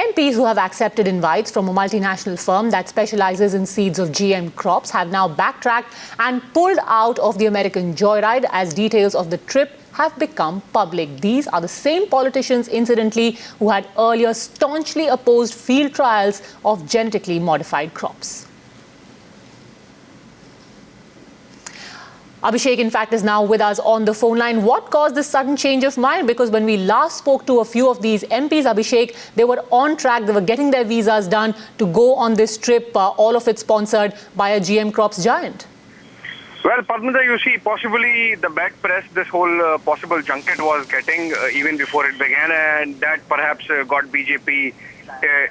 MPs who have accepted invites from a multinational firm that specializes in seeds of GM crops have now backtracked and pulled out of the American joyride as details of the trip have become public. These are the same politicians, incidentally, who had earlier staunchly opposed field trials of genetically modified crops. Abhishek, in fact, is now with us on the phone line. What caused this sudden change of mind? Because when we last spoke to a few of these MPs, Abhishek, they were on track. They were getting their visas done to go on this trip, all of it sponsored by a GM crops giant. Well, Padmita, you see, possibly the bad press this whole possible junket was getting even before it began, and that perhaps got BJP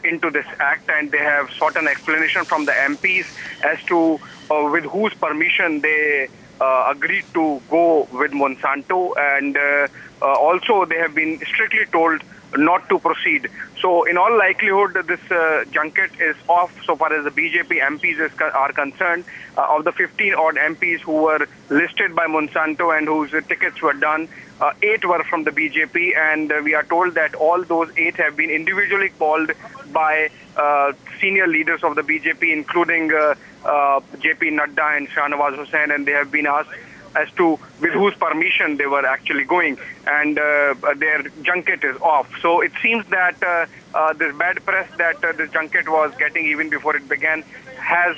into this act, and they have sought an explanation from the MPs as to with whose permission they agreed to go with Monsanto, and also they have been strictly told not to proceed. So in all likelihood, this junket is off so far as the BJP MPs are concerned. Of the 15 odd MPs who were listed by Monsanto and whose tickets were done, 8 were from the BJP, and we are told that all those 8 have been individually called by senior leaders of the BJP, including JP Nadda and Shahnawaz Hussain, and they have been asked as to with whose permission they were actually going, and their junket is off. So it seems that this bad press that this junket was getting even before it began has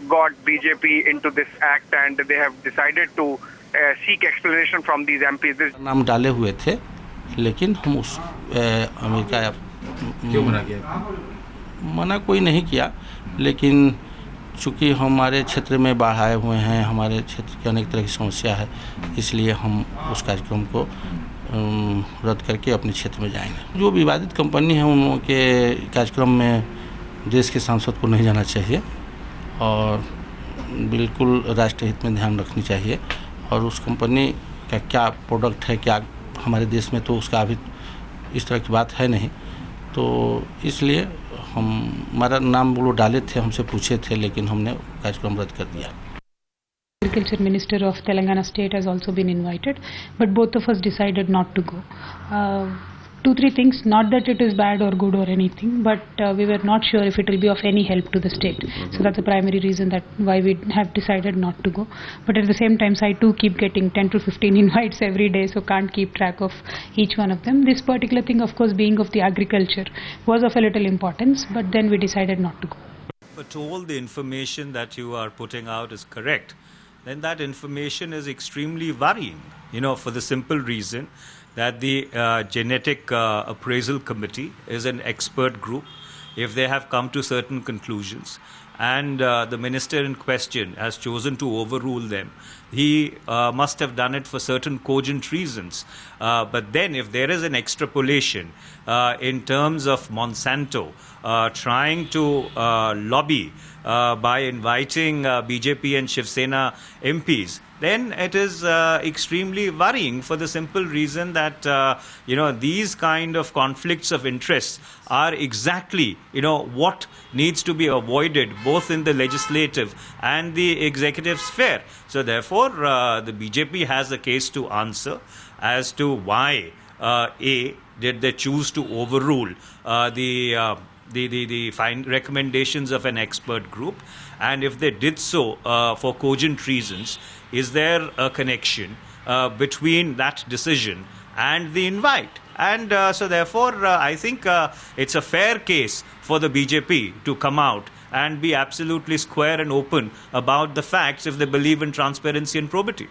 got BJP into this act, and they have decided to seek explanation from these MPs. नाम डाले हुए थे, लेकिन हम उस America क्यों मना किया? मना कोई नहीं किया, लेकिन चूँकि हमारे क्षेत्र में बाढ़ आए हुए हैं, हमारे क्षेत्र की अनेक तरह की समस्या है, इसलिए हम उस कार्यक्रम को रद्द करके अपने क्षेत्र में जाएंगे। जो विवादित कंपनी है उनके कार्यक्रम में देश के सांसद को नहीं जाना चाहिए और बिल्कुल राष्ट्रीय हित में ध्यान रखनी चाहिए, और उस कंपनी का क्या प्रोडक्ट है, क्या हमारे देश में तो उसका अभी इस तरह की बात है नहीं, तो इसलिए हमारा नाम वो डाले थे, हमसे पूछे थे, लेकिन हमने कार्यक्रम रद्द कर दिया। Agriculture Minister of Telangana State has also been invited, but both of us decided not to go. 2-3 things, not that it is bad or good or anything, but we were not sure if it will be of any help to the state. So that's the primary reason that why we have decided not to go. But at the same time, I too keep getting 10 to 15 invites every day, so can't keep track of each one of them. This particular thing, of course, being of the agriculture, was of a little importance, but then we decided not to go. But all the information that you are putting out is correct, then that information is extremely worrying, for the simple reason that the Genetic Appraisal Committee is an expert group. If they have come to certain conclusions and the minister in question has chosen to overrule them, he must have done it for certain cogent reasons. But then if there is an extrapolation in terms of Monsanto trying to lobby by inviting BJP and Shiv Sena MPs, then it is extremely worrying for the simple reason that, these kind of conflicts of interest are exactly, what needs to be avoided both in the legislative and the executive sphere. So therefore, the BJP has a case to answer as to why, did they choose to overrule the fine recommendations of an expert group, and if they did so for cogent reasons, is there a connection between that decision and the invite? And so therefore I think it's a fair case for the BJP to come out and be absolutely square and open about the facts if they believe in transparency and probity.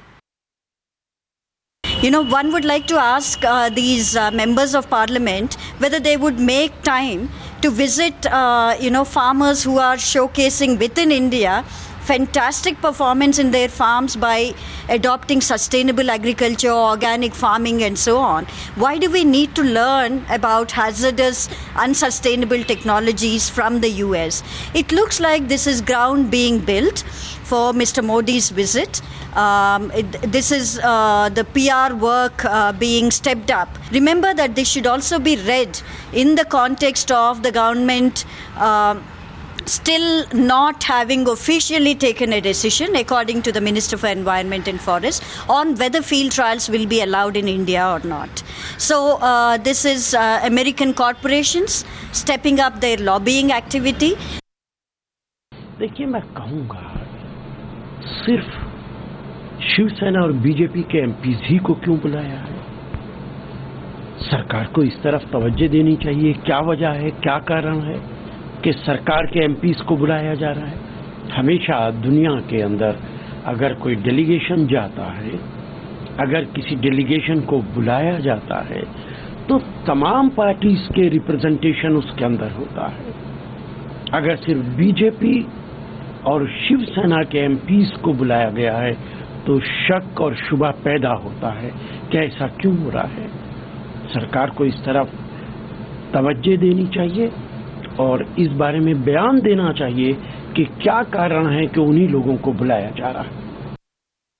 One would like to ask these members of parliament whether they would make time to visit, farmers who are showcasing within India fantastic performance in their farms by adopting sustainable agriculture, organic farming and so on. Why do we need to learn about hazardous, unsustainable technologies from the US? It looks like this is ground being built for Mr. Modi's visit. This is the PR work being stepped up. Remember that this should also be read in the context of the government still not having officially taken a decision, according to the Minister for Environment and Forest, on whether field trials will be allowed in India or not. So this is American corporations stepping up their lobbying activity. देखिए, मैं कहूँगा सिर्फ शिवसेना और BJP के MPs ही को क्यों बुलाया है? सरकार को इस तरफ तवज्जो देनी चाहिए। क्या वजह है, क्या कारण है कि सरकार के एमपीज को बुलाया जा रहा है? हमेशा दुनिया के अंदर अगर कोई डेलीगेशन जाता है, अगर किसी डेलीगेशन को बुलाया जाता है, तो तमाम पार्टीज के रिप्रेजेंटेशन उसके अंदर होता है। अगर सिर्फ बीजेपी और शिवसेना के एमपीज को बुलाया गया है तो शक और शुबा पैदा होता है कि ऐसा क्यों हो रहा है। सरकार को इस तरफ तवज्जो देनी चाहिए और इस बारे में बयान देना चाहिए कि क्या कारण है कि उन्हीं लोगों को बुलाया जा रहा है।